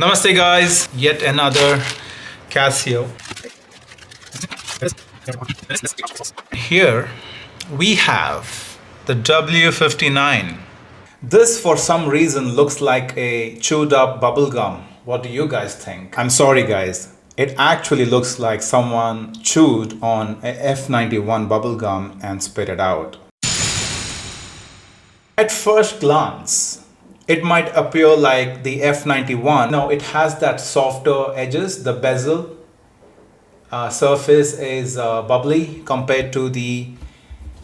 Namaste guys, yet another Casio. Here we have the W59. This for some reason looks like a chewed up bubble gum. What do you guys think? I'm sorry guys, it actually looks like someone chewed on a F91 bubble gum and spit it out. At first glance, it might appear like the F91. No, it has that softer edges. The bezel surface is bubbly compared to the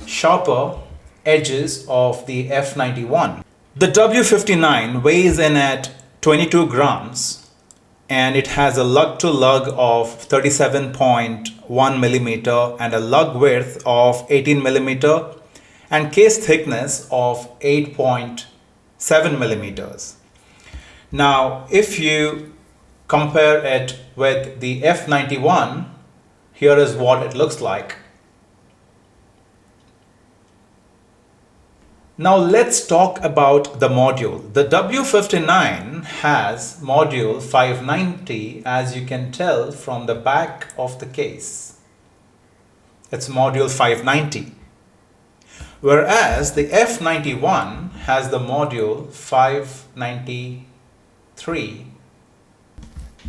sharper edges of the F91. The W59 weighs in at 22 grams and it has a lug to lug of 37.1 millimeter and a lug width of 18 millimeter and case thickness of 8.7 millimeters. Now, if you compare it with the F91, here is what it looks like. Now let's talk about the module. The W59 has module 590, as you can tell from the back of the case. It's module 590. Whereas the F91 has the module 593.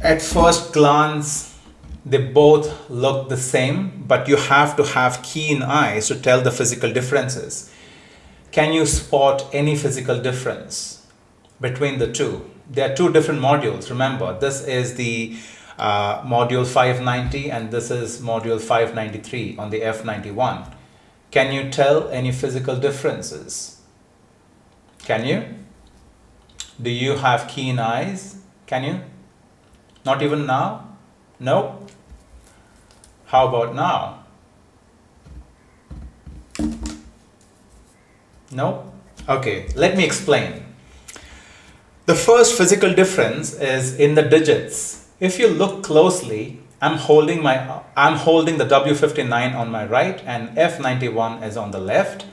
At first glance, they both look the same, but you have to have keen eyes to tell the physical differences. Can you spot any physical difference between the two? There are two different modules. Remember, this is the module 590 and this is module 593 on the F91. Can you tell any physical differences? Can you? Do you have keen eyes? Can you? Not even now? No? How about now? No? Okay, let me explain. The first physical difference is in the digits. If you look closely, I'm holding the W59 on my right and F91 is on the left.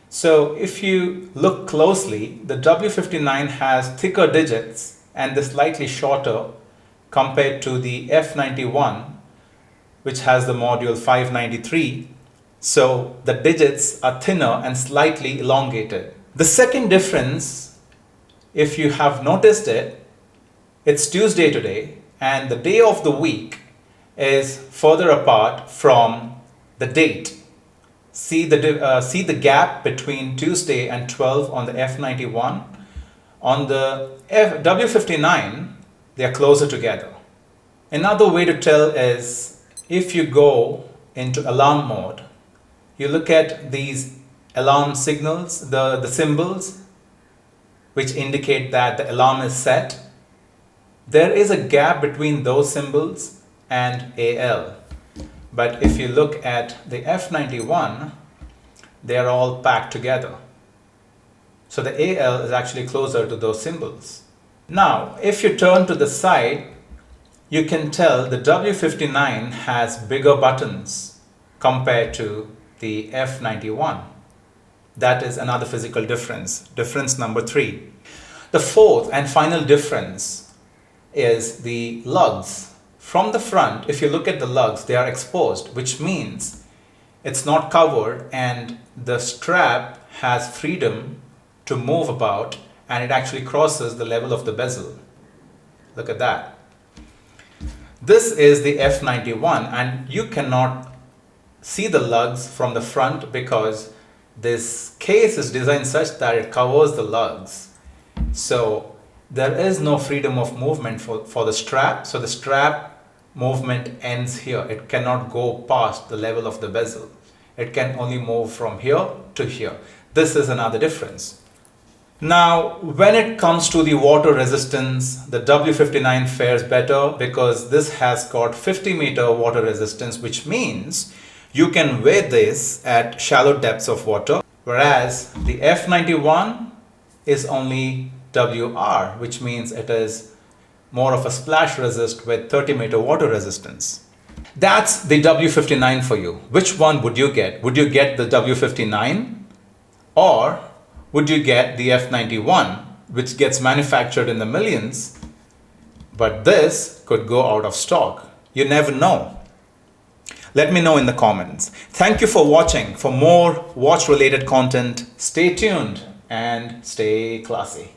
So if you look closely, the W59 has thicker digits and they're slightly shorter compared to the F91, which has the module 593. So the digits are thinner and slightly elongated. The second difference, if you have noticed it, it's Tuesday today and the day of the week is further apart from the date. See the gap between Tuesday and 12 on the F91. On the W59, they are closer together. Another way to tell is if you go into alarm mode, you look at these alarm signals, the symbols which indicate that the alarm is set. There is a gap between those symbols and AL. But if you look at the F91, they are all packed together. So the AL is actually closer to those symbols. Now, if you turn to the side, you can tell the W59 has bigger buttons compared to the F91. That is another physical difference. Difference number 3. The fourth and final difference is the lugs. From the front, if you look at the lugs, they are exposed, which means it's not covered and the strap has freedom to move about and it actually crosses the level of the bezel. Look at that. This is the F91 and you cannot see the lugs from the front because this case is designed such that it covers the lugs. So there is no freedom of movement for the strap. So the strap movement ends here. It cannot go past the level of the bezel. It can only move from here to here. This is another difference. Now, when it comes to the water resistance, the W59 fares better because this has got 50 meter water resistance, which means you can wear this at shallow depths of water, whereas the F91 is only WR, which means it is more of a splash resist with 30 meter water resistance. That's the W59 for you. Which one would you get? Would you get the W59 or would you get the F91, which gets manufactured in the millions But this could go out of stock. You never know. Let me know in the comments. Thank you for watching. For more watch related content, stay tuned and stay classy.